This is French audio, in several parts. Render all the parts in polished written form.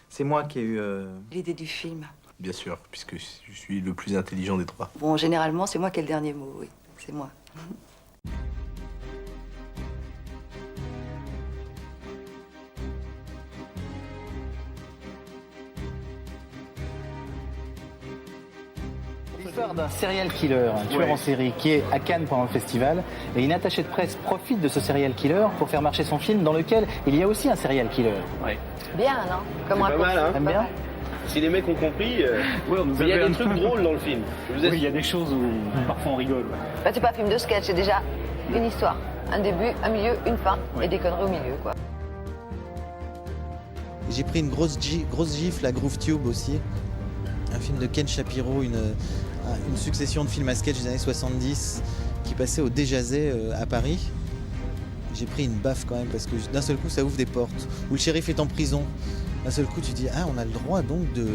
C'est moi qui ai eu... L'idée du film. Bien sûr, puisque je suis le plus intelligent des trois. Bon, généralement, c'est moi qui ai le dernier mot, oui. C'est moi. L'histoire d'un serial killer, un tueur en série, qui est à Cannes pendant le festival. Et une attachée de presse profite de ce serial killer pour faire marcher son film dans lequel il y a aussi un serial killer. Ouais. Bien, non? Comme C'est pas mal, hein. T'aimes bien? Si les mecs ont compris, il y a des trucs drôles dans le film. Oui, il y a des choses où parfois on rigole. Ouais. Bah, c'est pas un film de sketch, c'est déjà une histoire. Un début, un milieu, une fin, et des conneries au milieu, quoi. J'ai pris une grosse gifle à Groove Tube aussi. Un film de Ken Shapiro, une succession de films à sketch des années 70 qui passait au Déjazet à Paris. J'ai pris une baffe quand même parce que d'un seul coup ça ouvre des portes. Où le shérif est en prison. D'un seul coup tu dis ah on a le droit donc de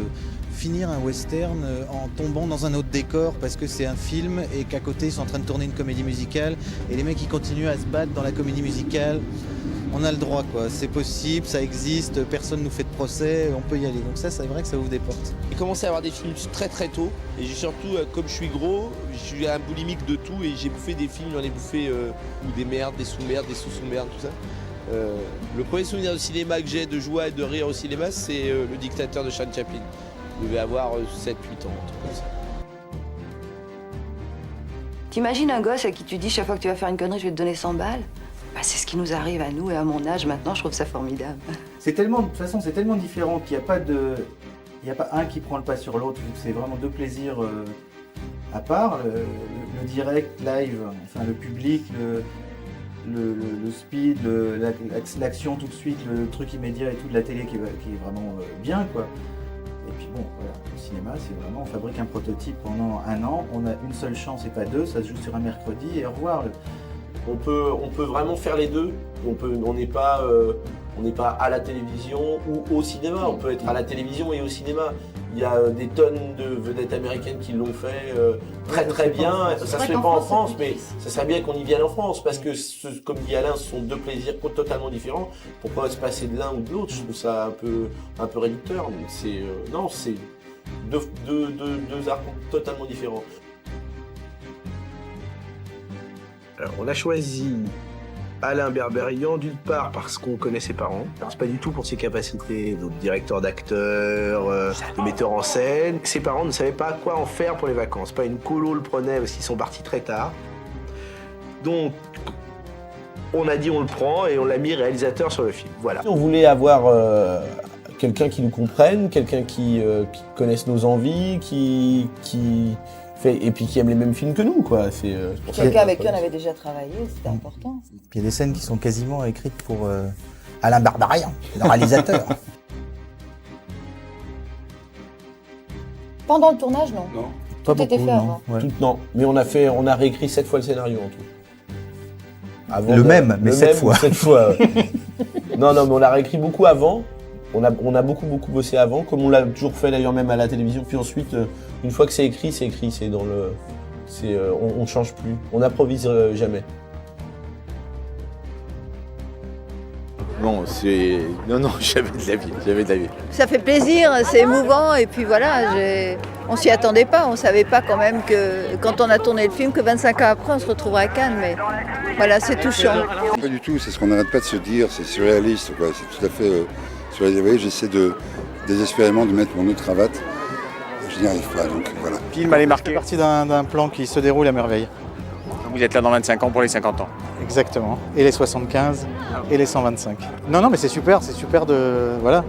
finir un western en tombant dans un autre décor parce que c'est un film et qu'à côté ils sont en train de tourner une comédie musicale et les mecs ils continuent à se battre dans la comédie musicale. On a le droit quoi, c'est possible, ça existe, personne nous fait de procès, on peut y aller. Donc ça c'est vrai que ça ouvre des portes. J'ai commencé à avoir des films très très tôt et j'ai surtout, comme je suis gros, je suis un boulimique de tout et j'ai bouffé des films, j'en ai bouffé ou des merdes, des sous-merdes, des sous-sous-merdes, tout ça. Le premier souvenir de cinéma que j'ai de joie et de rire au cinéma, c'est Le Dictateur de Charlie Chaplin. Je devais avoir 7-8 ans, un truc comme ça. T'imagines un gosse à qui tu dis chaque fois que tu vas faire une connerie, je vais te donner 100 balles? Bah, c'est ce qui nous arrive à nous et à mon âge maintenant, je trouve ça formidable. C'est tellement, de toute façon, c'est tellement différent qu'il n'y a pas de... Il n'y a pas un qui prend le pas sur l'autre, vu que c'est vraiment deux plaisirs à part. Le direct, live, enfin le public, le speed, l'action tout de suite, le truc immédiat et tout de la télé qui est vraiment bien, quoi. Et puis bon, voilà, le cinéma, c'est vraiment, on fabrique un prototype pendant un an, on a une seule chance et pas deux, ça se joue sur un mercredi et au revoir. On peut vraiment faire les deux. On n'est pas à la télévision ou au cinéma. On peut être à la télévision et au cinéma. Il y a des tonnes de vedettes américaines qui l'ont fait très très bien. Ça se fait pas en France, mais ça serait bien qu'on y vienne en France parce que, comme dit Alain, ce sont deux plaisirs totalement différents. Pourquoi se passer de l'un ou de l'autre? Je trouve ça un peu réducteur. C'est deux arts totalement différents. Alors, on a choisi Alain Berberian d'une part parce qu'on connaît ses parents. C'est pas du tout pour ses capacités de directeur d'acteur, de metteur en scène. Ses parents ne savaient pas quoi en faire pour les vacances. Pas une colo le prenait parce qu'ils sont partis très tard. Donc, on a dit on le prend et on l'a mis réalisateur sur le film. Voilà. On voulait avoir quelqu'un qui nous comprenne, quelqu'un qui connaisse nos envies, qui et puis qui aime les mêmes films que nous, quoi. C'est quelqu'un avec qui on avait déjà travaillé, c'était important. Puis il y a des scènes qui sont quasiment écrites pour Alain Berberian, le réalisateur. Pendant le tournage, non? Non. Tout était fait avant. Ouais. Non, mais on a réécrit 7 fois le scénario en tout. Avant mais 7 fois. 7 fois. Non, mais on l'a réécrit beaucoup avant. On a beaucoup bossé avant, comme on l'a toujours fait d'ailleurs même à la télévision. Puis ensuite, une fois que c'est écrit, c'est dans le... on change plus, on n'improvise jamais. Non, jamais de la vie. Ça fait plaisir, c'est émouvant et puis voilà, on s'y attendait pas, on savait pas quand même que quand on a tourné le film, que 25 ans après on se retrouvera à Cannes, mais voilà, c'est touchant. Pas du tout, c'est ce qu'on n'arrête pas de se dire, c'est surréaliste, quoi. C'est tout à fait surréaliste. Vous voyez, j'essaie désespérément de mettre mon autre cravate, je n'y arrive pas, donc voilà. Le film allait marquer partie d'un plan qui se déroule à merveille. Vous êtes là dans 25 ans pour les 50 ans. Exactement. Et les 75 et les 125. Non, mais c'est super de... Voilà.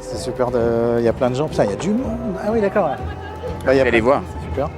C'est super de... Il y a plein de gens. Putain, il y a du monde. Ah oui, d'accord. Ouais. Allez voir. C'est super.